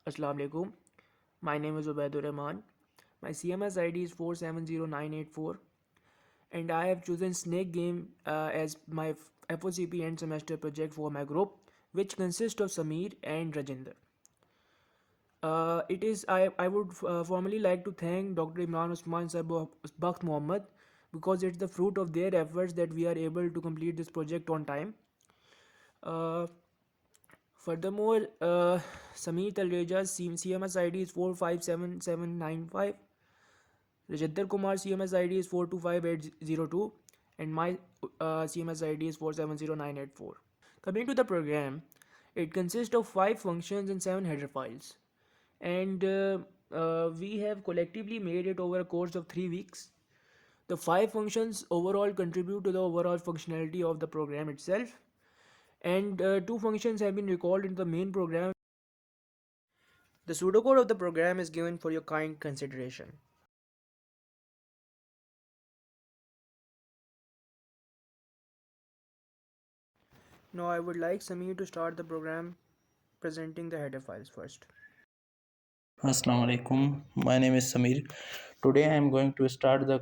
Assalamu alaikum. My name is Ubaidur Rahman. My CMS ID is 470984 and I have chosen Snake Game as my FOCP end semester project for my group, which consists of Samir and Rajinder. I would formally like to thank Dr. Imran Usman Sir Bakht Mohammed because it's the fruit of their efforts that we are able to complete this project on time. Uh, Furthermore, Sameer Talreja's CMS ID is 457795. Rajinder Kumar CMS ID is 425802 and my CMS ID is 470984. Coming to the program, it consists of 5 functions and 7 header files. And we have collectively made it over a course of 3 weeks. The 5 functions overall contribute to the overall functionality of the program itself, and 2 functions have been recalled into the main program. The pseudocode of the program is given for your kind consideration. Now I would like Samir to start the program presenting the header files first. Assalamu alaikum. My name is Samir. Today I am going to start the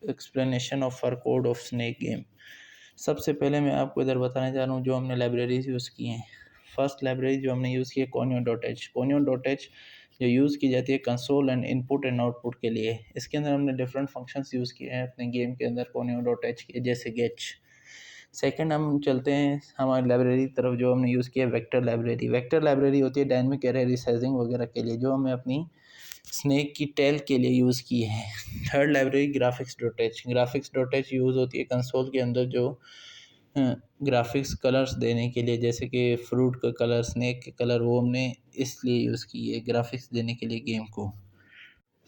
explanation of our code of snake game. सबसे पहले मैं आपको इधर बताने जा रहा हूँ जो हमने लाइब्रेरीज यूज़ की हैं. फर्स्ट लाइब्रेरी जो हमने यूज़ की है Conio.h. Conio.h जो यूज़ की जाती है console and input and output के लिए. इसके अंदर हमने डिफरेंट फंक्शंस यूज़ किए हैं अपने गेम के अंदर Conio.h के, जैसे गेच. सेकंड हम चलते हैं हमारी लाइब्रेरी की तरफ जो हमने यूज़ किया है वेक्टर लाइब्रेरी. वेक्टर लाइब्रेरी होती है डायनेमिक एरे रिसाइजिंग वगैरह के लिए, जो हमें अपनी स्नेक की टेल के लिए यूज़ की है. Third library graphics. Graphics use होती है कंसोल के अंदर जो ग्राफिक्स कलर्स देने के लिए, जैसे कि फ्रूट का कलर, स्नेक के कलर, वो हमने इसलिए यूज़ की है ग्राफिक्स देने के लिए गेम को.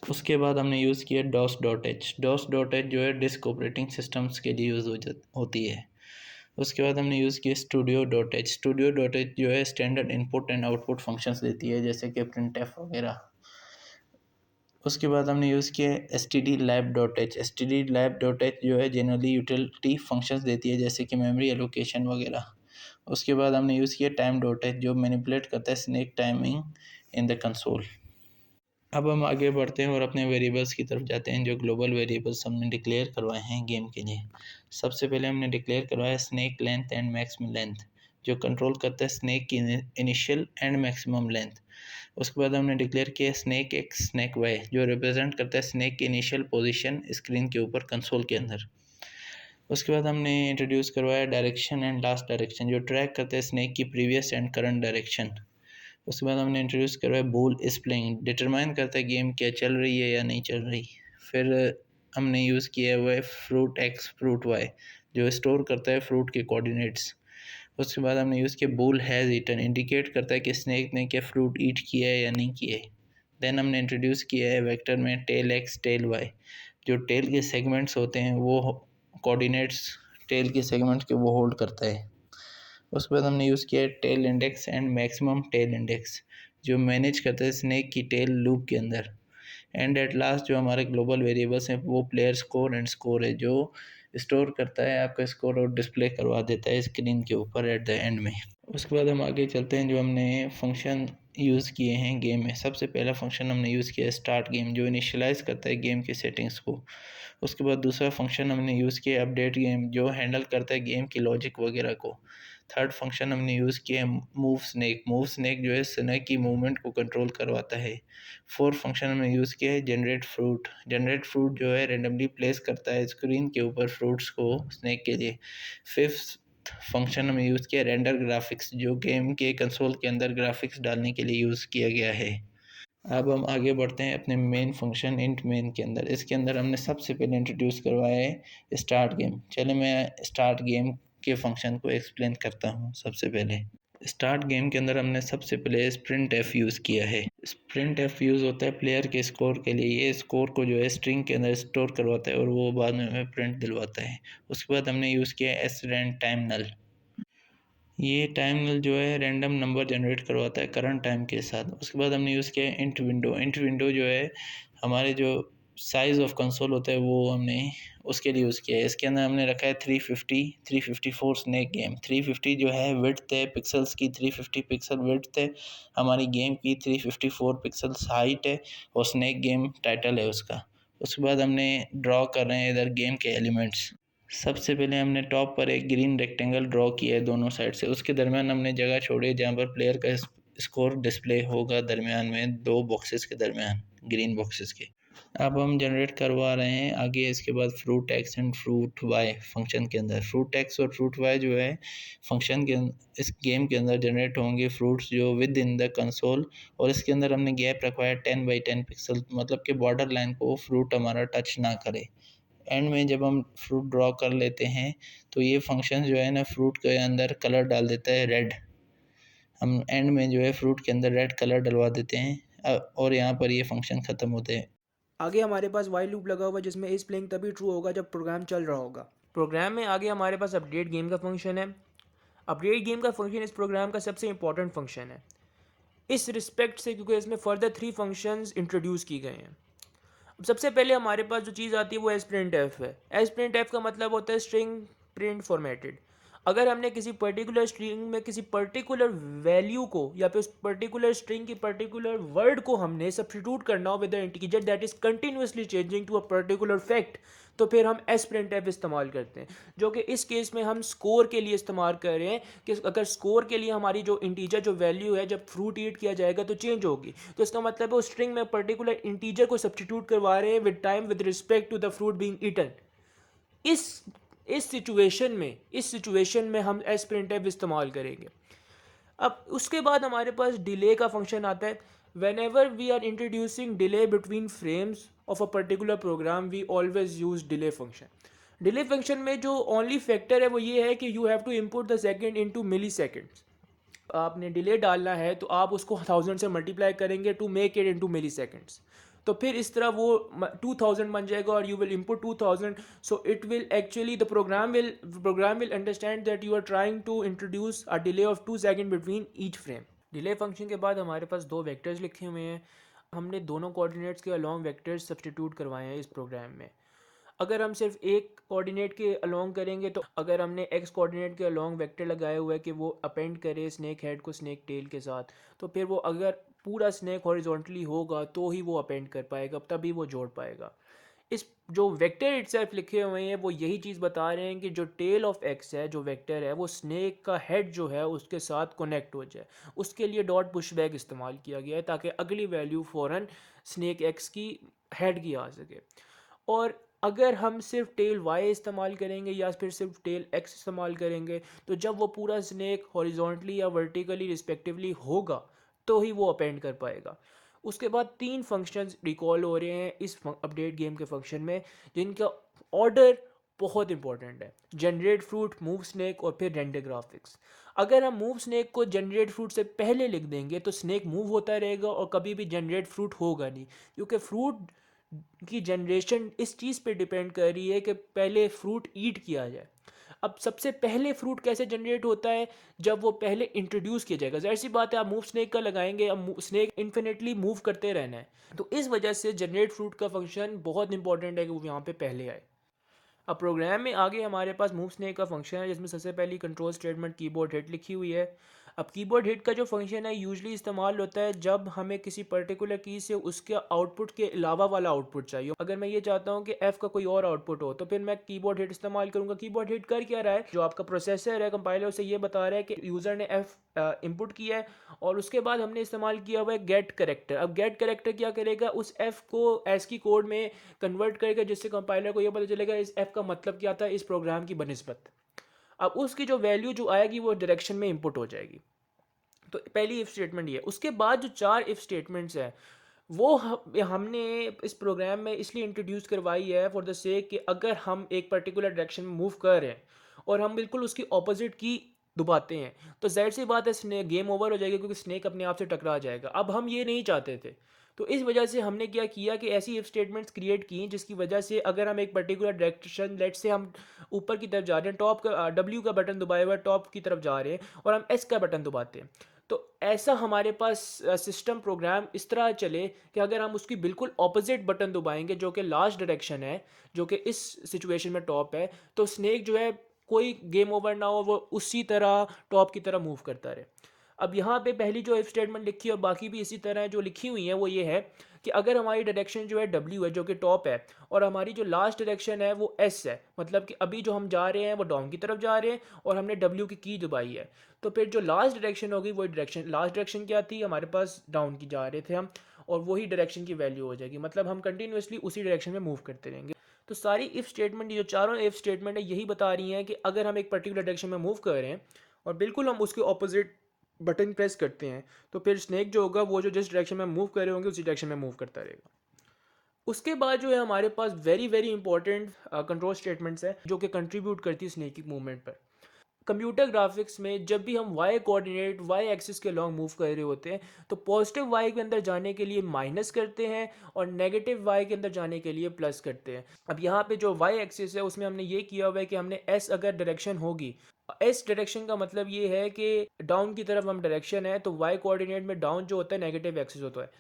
उसके बाद हमने यूज़ किया DOS.h. DOS.h जो है डिस्क ऑपरेटिंग सिस्टम्स के लिए यूज़ होती है. उसके बाद हमने यूज़ किया Studio.h. Studio.h जो है standard input and output functions देती है, जैसे कि printf वगैरह. उसके बाद हमने यूज़ किया stdlab.h. stdlab.h जो है जनरली यूटिलिटी फंक्शंस देती है, जैसे कि मेमोरी एलोकेशन वगैरह. उसके बाद हमने यूज़ किया time.h जो मैनिपुलेट करता है snake timing in the console. अब हम आगे बढ़ते हैं और अपने वेरिएबल्स की तरफ जाते हैं जो ग्लोबल वेरिएबल्स हमने डिक्लेयर करवाए हैं गेम के लिए. सबसे पहले हमने डिक्लेयर करवाया snake length and maximum length, जो कंट्रोल करता है स्नेक की इनिशियल एंड मैक्सिमम लेंथ. उसके बाद हमने डिक्लेयर किया स्नेक एक्स स्नेक वाई, जो रिप्रेजेंट करता है स्नेक की इनिशियल पोजीशन स्क्रीन के ऊपर कंसोल के अंदर. उसके बाद हमने इंट्रोड्यूस करवाया डायरेक्शन एंड लास्ट डायरेक्शन, जो ट्रैक करते हैं स्नेक की प्रीवियस एंड करंट डायरेक्शन. उसके बाद हमने इंट्रोड्यूस करवाया बूल इस प्लेइंग, डिटरमाइन करता है गेम क्या चल रही है या नहीं चल रही. फिर हमने यूज़ किया हुआ है फ्रूट एक्स फ्रूट वाई, जो स्टोर करता है फ्रूट के कोऑर्डिनेट्स. उसके बाद हमने यूज़ किया बूल हैज़ ईटन, इंडिकेट करता है कि स्नेक ने क्या फ्रूट ईट किया है या नहीं किया है. देन हमने इंट्रोड्यूस किया है वेक्टर में टेल एक्स टेल वाई, जो टेल के सेगमेंट्स होते हैं वो कोऑर्डिनेट्स टेल के सेगमेंट्स के वो होल्ड करता है. उसके बाद हमने यूज़ किया tail index and maximum tail index, जो मैनेज करते हैं स्नेक की टेल लूप के अंदर. एंड एट लास्ट जो हमारे ग्लोबल वेरिएबल्स हैं वो प्लेयर स्कोर एंड स्कोर है, जो स्टोर करता है आपका स्कोर और डिस्प्ले करवा देता है स्क्रीन के ऊपर एट द एंड में. उसके बाद हम आगे चलते हैं जो हमने फंक्शन यूज़ किए हैं गेम में. सबसे पहला फंक्शन हमने यूज़ किया है स्टार्ट गेम, जो इनिशियलाइज करता है गेम की सेटिंग्स को. उसके बाद दूसरा फंक्शन हमने यूज़ किया अपडेट गेम, जो हैंडल करता है गेम की लॉजिक वगैरह को. थर्ड फंक्शन हमने यूज़ किया है मूव स्नेक. मूव स्नेक जो है स्नेक की मूवमेंट को कंट्रोल करवाता है. फोर्थ फंक्शन हमने यूज़ किया है जनरेट फ्रूट. जनरेट फ्रूट जो है रेंडमली प्लेस करता है स्क्रीन के ऊपर फ्रूट्स को स्नेक के लिए. फिफ्थ फंक्शन हमने यूज़ किया रेंडर ग्राफिक्स, जो गेम के कंसोल के अंदर ग्राफिक्स डालने के लिए यूज़ किया गया है. अब हम आगे बढ़ते हैं अपने मेन फंक्शन इंट मेन के अंदर. इसके अंदर हमने सबसे पहले इंट्रोड्यूस करवाया है स्टार्ट गेम. चले मैं स्टार्ट गेम के फंक्शन को एक्सप्लेन करता हूँ. सबसे पहले स्टार्ट गेम के अंदर हमने सबसे पहले स्प्रिंट एफ यूज़ किया है. स्प्रिंट एफ यूज़ होता है प्लेयर के स्कोर के लिए. ये स्कोर को जो है स्ट्रिंग के अंदर स्टोर करवाता है और वो बाद में हमें प्रिंट दिलवाता है. उसके बाद हमने यूज़ किया एस रैंड टाइम नल. ये टाइम नल जो है रैंडम नंबर जनरेट करवाता है करंट टाइम के साथ. उसके बाद हमने यूज़ किया इंट विंडो. इंट विंडो जो है हमारे जो साइज़ ऑफ कंसोल होता है वो हमने उसके लिए यूज़ किया है। इसके अंदर हमने रखा है 354 स्नेक गेम। 350 जो है विड्थ है पिक्सल्स की, 350 पिक्सल विड्थ है हमारी गेम की, 354 पिक्सल्स हाइट है और स्नेक गेम टाइटल है उसका। उसके बाद हमने ड्रॉ कर रहे हैं इधर गेम के एलिमेंट्स। सबसे पहले हमने टॉप पर एक ग्रीन रेक्टेंगल ड्रॉ किया है दोनों साइड से। उसके दरमियान हमने जगह छोड़ी है जहाँ पर प्लेयर का स्कोर डिस्प्ले होगा दरमियान में, दो बॉक्सेस के दरमियान, ग्रीन बॉक्सेस के। अब हम जनरेट करवा रहे हैं आगे। इसके बाद fruit X and fruit Y function के अंदर, फ्रूट एक्स और फ्रूट वाई जो है फंक्शन के इस गेम के अंदर जनरेट होंगे फ्रूट्स जो विद इन द कंसोल। और इसके अंदर हमने गैप रखवाया है 10 बाई 10 पिक्सल, मतलब कि बॉर्डर लाइन को फ्रूट हमारा टच ना करे। एंड में जब हम फ्रूट ड्रॉ कर लेते हैं तो ये फंक्शन जो है ना फ्रूट के अंदर कलर डाल देता है रेड। हम एंड में जो है फ्रूट के अंदर रेड कलर डलवा देते हैं और यहाँ पर ये फंक्शन ख़त्म होते हैं। आगे हमारे पास वाइल लूप लगा हुआ है जिसमें इस प्लेइंग तभी ट्रू होगा जब प्रोग्राम चल रहा होगा। प्रोग्राम में आगे हमारे पास अपडेट गेम का फंक्शन है। अपडेट गेम का फंक्शन इस प्रोग्राम का सबसे इंपॉर्टेंट फंक्शन है इस रिस्पेक्ट से, क्योंकि इसमें फर्दर 3 फंक्शंस इंट्रोड्यूस की गए हैं। अब सबसे पहले हमारे पास जो चीज़ आती है वो एस प्रिंट एफ है। एस प्रिंट एफ का मतलब होता है स्ट्रिंग प्रिंट फॉर्मेटेड। अगर हमने किसी पर्टिकुलर स्ट्रिंग में किसी पर्टिकुलर वैल्यू को या फिर उस पर्टिकुलर स्ट्रिंग की पर्टिकुलर वर्ड को हमने सब्स्टिट्यूट करना हो with integer that is continuously changing to a particular fact, तो फिर हम एस प्रिंट एफ इस्तेमाल करते हैं, जो कि इस केस में हम स्कोर के लिए इस्तेमाल कर रहे हैं कि अगर स्कोर के लिए हमारी जो इंटीजर जो वैल्यू है जब फ्रूट ईट किया जाएगा तो चेंज होगी, तो इसका मतलब है उस स्ट्रिंग में पर्टिकुलर इंटीजर को सब्स्टिट्यूट करवा रहे हैं with time with respect to the fruit being eaten. इस सिचुएशन में हम एस प्रिंट एफ इस्तेमाल करेंगे। अब उसके बाद हमारे पास डिले का फंक्शन आता है। Whenever we are introducing delay between frames of a particular program we always use delay function. Delay function में जो ओनली फैक्टर है वो ये है कि you have to input the second into milliseconds. आपने डिले डालना है तो आप उसको 1000 से मल्टीप्लाई करेंगे to make it into milliseconds, तो फिर इस तरह वो 2000 बन जाएगा और you will input 2000। So it will actually the program will understand that you are trying to introduce a delay of 2 second between each frame. Delay function के बाद हमारे पास 2 वेक्टर्स लिखे हुए हैं। हमने दोनों कोऑर्डिनेट्स के अलॉन्ग वेक्टर्स सब्स्टिट्यूट करवाए हैं इस प्रोग्राम में। अगर हम सिर्फ एक कोऑर्डिनेट के अलोंग करेंगे तो अगर हमने एक्स कोऑर्डिनेट के अलोंग वेक्टर लगाया हुआ है कि वो अपेंड करे स्नेक हेड को स्नेक टेल के साथ, तो फिर वो अगर पूरा स्नेक हॉरिजॉन्टली होगा तो ही वो अपेंड कर पाएगा, तभी वो जोड़ पाएगा। इस जो वेक्टर इटसेल्फ लिखे हुए हैं वो यही चीज़ बता रहे हैं कि जो टेल ऑफ एक्स है जो वेक्टर है वो स्नेक का हेड जो है उसके साथ कनेक्ट हो जाए। उसके लिए डॉट पुशबैक इस्तेमाल किया गया है ताकि अगली वैल्यू फ़ौरन स्नेक एक्स की हेड की आ सके। और अगर हम सिर्फ टेल वाई इस्तेमाल करेंगे या फिर सिर्फ टेल एक्स इस्तेमाल करेंगे तो जब वो पूरा स्नेक हॉरिजॉन्टली या वर्टिकली रिस्पेक्टिवली होगा तो ही वो अपेंड कर पाएगा। उसके बाद 3 फंक्शंस रिकॉल हो रहे हैं इस अपडेट गेम के फंक्शन में जिनका ऑर्डर बहुत इंपॉर्टेंट है। जनरेट फ्रूट, मूव स्नेक और फिर रेंडर ग्राफिक्स। अगर हम मूव स्नेक को जनरेट फ्रूट से पहले लिख देंगे तो स्नेक मूव होता रहेगा और कभी भी जनरेट फ्रूट होगा नहीं, क्योंकि फ्रूट की जनरेशन इस चीज़ पे डिपेंड कर रही है कि पहले फ्रूट ईट किया जाए। अब सबसे पहले फ्रूट कैसे जनरेट होता है, जब वो पहले इंट्रोड्यूस किया जाएगा। ज़ाहिर सी बात है आप मूव स्नेक का लगाएंगे, अब स्नेक इन्फिनेटली मूव करते रहना है, तो इस वजह से जनरेट फ्रूट का फंक्शन बहुत इंपॉर्टेंट है कि वो यहाँ पे पहले आए। अब प्रोग्राम में आगे हमारे पास मूव स्नेक का फंक्शन है जिसमें सबसे पहली कंट्रोल स्टेटमेंट कीबोर्ड हिट लिखी हुई है। अब कीबोर्ड हिट का जो फंक्शन है यूजली इस्तेमाल होता है जब हमें किसी पर्टिकुलर की से उसके आउटपुट के अलावा वाला आउटपुट चाहिए। अगर मैं ये चाहता हूँ कि एफ का कोई और आउटपुट हो तो फिर मैं कीबोर्ड हिट इस्तेमाल करूँगा। कीबोर्ड हिट कर क्या रहा है, जो आपका प्रोसेसर है कंपाइलर उसे ये बता रहा है कि यूज़र ने एफ इनपुट किया है और उसके बाद हमने इस्तेमाल किया हुआ है गेट करेक्टर। अब गेट करेक्टर क्या करेगा, उस एफ को एस की कोड में कन्वर्ट करेगा जिससे कंपाइलर को ये पता चलेगा इस एफ का मतलब क्या था इस प्रोग्राम की बनिस्बत। अब उसकी जो वैल्यू जो आएगी वो डायरेक्शन में इंपुट हो जाएगी। तो पहली इफ स्टेटमेंट ये है। उसके बाद जो 4 इफ स्टेटमेंट्स हैं वो हमने इस प्रोग्राम में इसलिए इंट्रोड्यूस करवाई है फॉर द सेक कि अगर हम एक पर्टिकुलर डायरेक्शन में मूव कर रहे हैं और हम बिल्कुल उसकी ऑपोजिट की दबाते हैं तो जाहिर सी बात है स्नेक गेम ओवर हो जाएगी, क्योंकि स्नेक अपने आप से टकरा जाएगा। अब हम ये नहीं चाहते थे, तो इस वजह से हमने क्या किया कि ऐसी इफ स्टेटमेंट्स क्रिएट की जिसकी वजह से अगर हम एक पर्टिकुलर डायरेक्शन, लेट से हम ऊपर की तरफ जा रहे हैं, टॉप का डब्ल्यू का बटन दबाए हुआ टॉप की तरफ जा रहे हैं और हम एस का बटन दबाते हैं, तो ऐसा हमारे पास सिस्टम प्रोग्राम इस तरह चले कि अगर हम उसकी बिल्कुल ऑपोजिट बटन दबाएंगे जो कि लास्ट डायरेक्शन है, जो कि इस सिचुएशन में टॉप है, तो स्नेक जो है कोई गेम ओवर ना हो, वो उसी तरह टॉप की तरह मूव करता रहे। अब यहाँ पे पहली जो इफ स्टेटमेंट लिखी है और बाकी भी इसी तरह जो लिखी हुई है वो ये है कि अगर हमारी डायरेक्शन जो है डब्ल्यू है जो कि टॉप है, और हमारी जो लास्ट डायरेक्शन है वो एस है, मतलब कि अभी जो हम जा रहे हैं वो डाउन की तरफ जा रहे हैं और हमने डब्ल्यू की दबाई है, तो फिर जो लास्ट डायरेक्शन होगी वही डायरेक्शन, लास्ट डायरेक्शन क्या थी हमारे पास, डाउन की जा रहे थे हम, और वही डायरेक्शन की वैल्यू हो जाएगी, मतलब हम कंटिन्यूसली उसी डायरेक्शन में मूव करते रहेंगे। तो सारी इफ स्टेटमेंट, ये जो चारों इफ स्टेटमेंट है यही बता रही हैं कि अगर हम एक पर्टिकुलर डायरेक्शन में मूव कर रहे हैं और बिल्कुल हम उसके ऑपोजिट बटन प्रेस करते हैं, तो फिर स्नेक जो होगा वो जो जिस डायरेक्शन में मूव कर रहे होंगे उसी डायरेक्शन में मूव करता रहेगा। उसके बाद जो है हमारे पास very very important control statements है जो कि कंट्रीब्यूट करती है स्नेक की मूवमेंट पर। कंप्यूटर ग्राफिक्स में जब भी हम वाई कोऑर्डिनेट वाई एक्सिस के लॉन्ग मूव कर रहे होते हैं, तो पॉजिटिव वाई के अंदर जाने के लिए माइनस करते हैं और नेगेटिव वाई के अंदर जाने के लिए प्लस करते हैं। अब यहाँ पे जो वाई एक्सिस है उसमें हमने ये किया हुआ है कि हमने एस अगर डायरेक्शन होगी, एस डायरेक्शन का मतलब ये है कि डाउन की तरफ हम डायरेक्शन है, तो वाई कोऑर्डिनेट में डाउन जो होता है नेगेटिव एक्सिस होता है,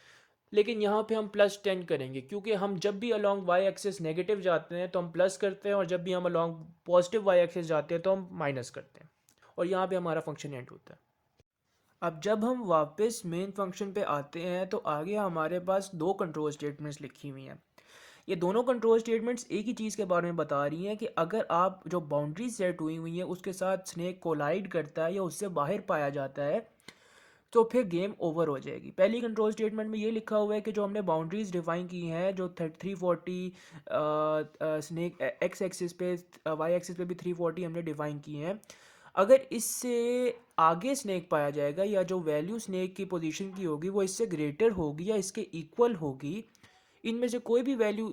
लेकिन यहाँ पे हम +10 करेंगे क्योंकि हम जब भी अलॉन्ग वाई एक्सिस नेगेटिव जाते हैं तो हम प्लस करते हैं, और जब भी हम अलॉन्ग पॉजिटिव वाई एक्सिस जाते हैं तो हम माइनस करते हैं, और यहाँ पे हमारा फंक्शन एंड होता है। अब जब हम वापस मेन फंक्शन पे आते हैं तो आगे हमारे पास दो कंट्रोल स्टेटमेंट्स लिखी हुई हैं। ये दोनों कंट्रोल स्टेटमेंट्स एक ही चीज़ के बारे में बता रही हैं कि अगर आप जो बाउंड्री सेट हुई हुई है उसके साथ स्नेक कोलाइड करता है या उससे बाहर पाया जाता है, तो फिर गेम ओवर हो जाएगी। पहली कंट्रोल स्टेटमेंट में ये लिखा हुआ है कि जो हमने बाउंड्रीज डिफाइन की हैं, जो 340 स्नेक एक्स एक्सिस पे, वाई एक्सिस पे भी 340 हमने डिफाइन की हैं, अगर इससे आगे स्नेक पाया जाएगा या जो वैल्यू स्नेक की पोजीशन की होगी वो इससे ग्रेटर होगी या इसके इक्वल होगी, इनमें से कोई भी वैल्यू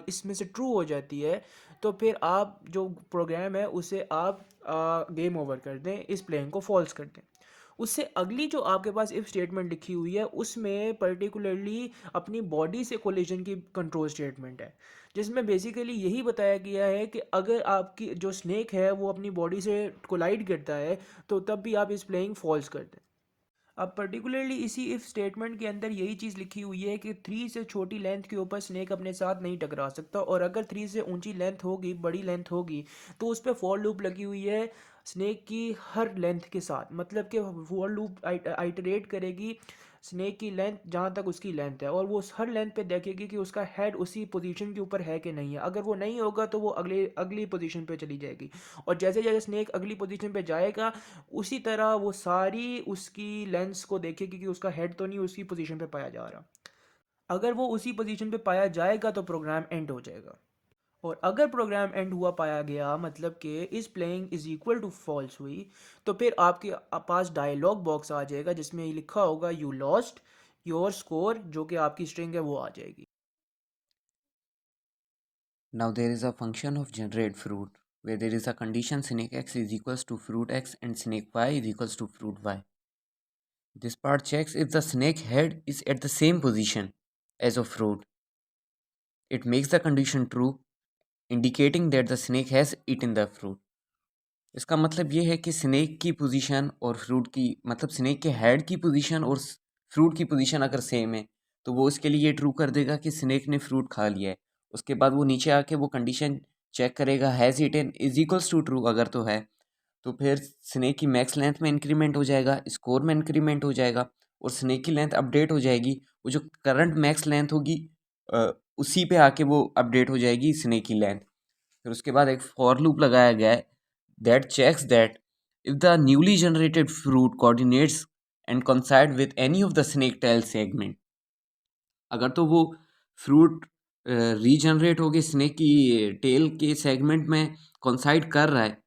इसमें से ट्रू हो जाती है, तो फिर आप जो प्रोग्राम है उसे आप गेम ओवर कर दें, इस प्लेन को फॉल्स कर दें। उससे अगली जो आपके पास इफ स्टेटमेंट लिखी हुई है उसमें पर्टिकुलरली अपनी बॉडी से कोलिजन की कंट्रोल स्टेटमेंट है, जिसमें बेसिकली यही बताया गया है कि अगर आपकी जो स्नेक है वो अपनी बॉडी से कोलाइड करता है तो तब भी आप इस प्लेइंग फॉल्स कर दें। अब पर्टिकुलरली इसी इफ स्टेटमेंट के अंदर यही चीज़ लिखी हुई है कि 3 से छोटी लेंथ के ऊपर स्नेक अपने साथ नहीं टकरा सकता, और अगर 3 से ऊंची लेंथ होगी, बड़ी लेंथ होगी, तो उस पर फॉर लूप लगी हुई है स्नेक की हर लेंथ के साथ, मतलब कि फॉर लूप आइटरेट करेगी स्नेक की लेंथ जहाँ तक उसकी लेंथ है, और वो हर लेंथ पे देखेगी कि उसका हेड उसी पोजीशन के ऊपर है कि नहीं है। अगर वो नहीं होगा तो वो अगले अगली पोजीशन पे चली जाएगी, और जैसे जैसे स्नेक अगली पोजीशन पे जाएगा उसी तरह वो सारी उसकी लेंस को देखेगी कि उसका हेड तो नहीं उसी पोजीशन पे पाया जा रहा। अगर वो उसी पोजीशन पे पाया जाएगा तो प्रोग्राम एंड हो जाएगा, और अगर प्रोग्राम एंड हुआ पाया गया मतलब कि इस playing is equal to false हुई, तो फिर आपके पास डायलॉग बॉक्स आ जाएगा जिसमें ये लिखा होगा यू लॉस्ट योर स्कोर, जो कि आपकी स्ट्रिंग है वो आ जाएगी। Now there is a function of generate fruit where there is a condition snake x is equals to fruit x and snake y is equals to fruit y. This part checks if the snake head is at the same position as of fruit. It makes the condition true, indicating that the snake has eaten the fruit. इसका मतलब ये है कि snake की position और fruit की, मतलब snake के हेड की पोजीशन और फ्रूट की पोजीशन अगर सेम है तो वो इसके लिए ट्रू कर देगा कि स्नेक ने फ्रूट खा लिया है। उसके बाद वो नीचे आके वो कंडीशन चेक करेगा has eaten is equals to true, अगर तो है तो फिर स्नेक की मैक्स लेंथ में इंक्रीमेंट हो जाएगा, स्कोर में इंक्रीमेंट हो जाएगा और स्नेक की लेंथ अपडेट हो जाएगी। वो जो करंट मैक्स लेंथ होगी उसी पे आके वो अपडेट हो जाएगी स्नेक की लेंथ। फिर उसके बाद एक फॉर लूप लगाया गया है that checks that if the newly generated fruit coordinates and coincide with any of the snake tail segment, अगर तो वो फ्रूट रीजनरेट होके स्नेक की टेल के सेगमेंट में कॉन्साइड कर रहा है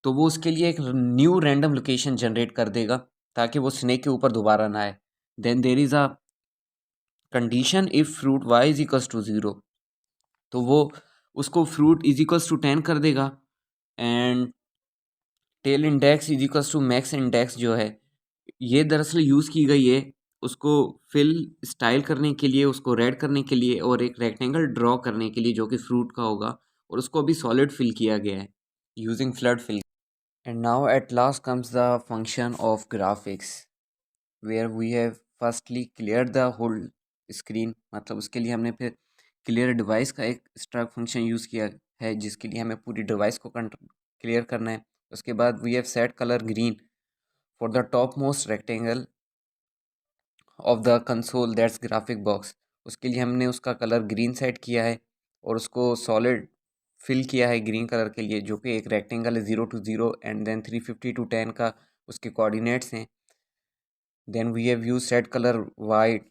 तो वो उसके लिए एक न्यू रैंडम लोकेशन जनरेट कर देगा ताकि वो स्नेक के ऊपर दोबारा ना आए। Then there is a condition if fruit y is equals to 0, तो वो उसको फ्रूट इज इक्वल्स टू 10 कर देगा and tail index is equals to max index जो है ये दरअसल यूज़ की गई है उसको फिल स्टाइल करने के लिए, उसको रेड करने के लिए और एक रेक्टेंगल ड्रॉ करने के लिए जो कि फ्रूट का होगा, और उसको अभी सॉलिड फिल किया गया है using flood fill. And now at last comes the function of graphics. where we have firstly cleared the whole screen, मतलब उसके लिए हमने फिर clear device का एक struct function यूज़ किया है जिसके लिए हमें पूरी डिवाइस को क्लियर करना है। उसके बाद we have set color green for the topmost rectangle of the console, that's graphic box। उसके लिए हमने उसका कलर ग्रीन सेट किया है और उसको सॉलिड फिल किया है ग्रीन कलर के लिए, जो कि एक रेक्टेंगल है 0 to 0 एंड देन 350 to 10 का उसके कोऑर्डिनेट्स हैं। Then we have use set colour white,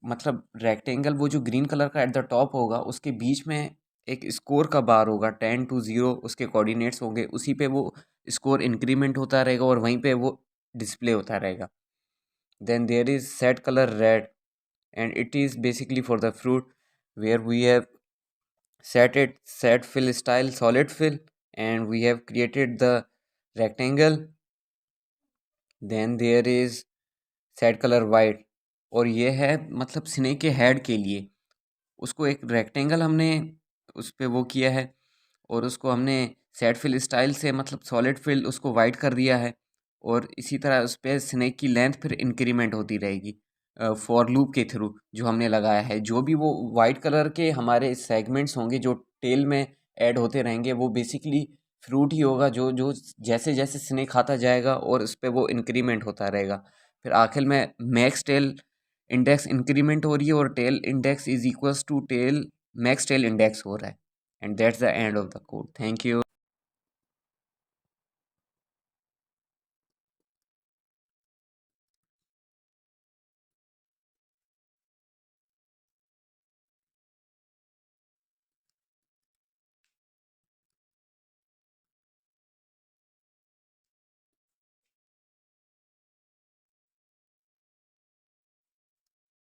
मतलब रेक्टेंगल वो जो ग्रीन कलर का एट द टॉप होगा उसके बीच में एक स्कोर का बार होगा 10 to 0 उसके कोऑर्डिनेट्स होंगे, उसी पे वो स्कोर इंक्रीमेंट होता रहेगा और वहीं पे वो डिस्प्ले होता रहेगा। Then there is set colour red and it is basically for the fruit where we have set fill style solid fill and we have created the rectangle। then there is set color white और ये है मतलब snake के head के लिए उसको एक rectangle हमने उस पे वो किया है और उसको हमने सेट फिल स्टाइल से मतलब सॉलिड फिल उसको वाइट कर दिया है और इसी तरह उस पर स्नेक की लेंथ फिर इंक्रीमेंट होती रहेगी फॉर लूप के थ्रू जो हमने लगाया है। जो भी वो वाइट कलर के हमारे सेगमेंट्स होंगे जो टेल में ऐड होते रहेंगे वो बेसिकली फ्रूट ही होगा जो जो जैसे जैसे स्नेक खाता जाएगा और उस पर वो इंक्रीमेंट होता रहेगा। फिर आखिर में मैक्स टेल इंडेक्स इंक्रीमेंट हो रही है और tail index is equals to tail max tail index हो रहा है। And that's the end of the code. Thank you.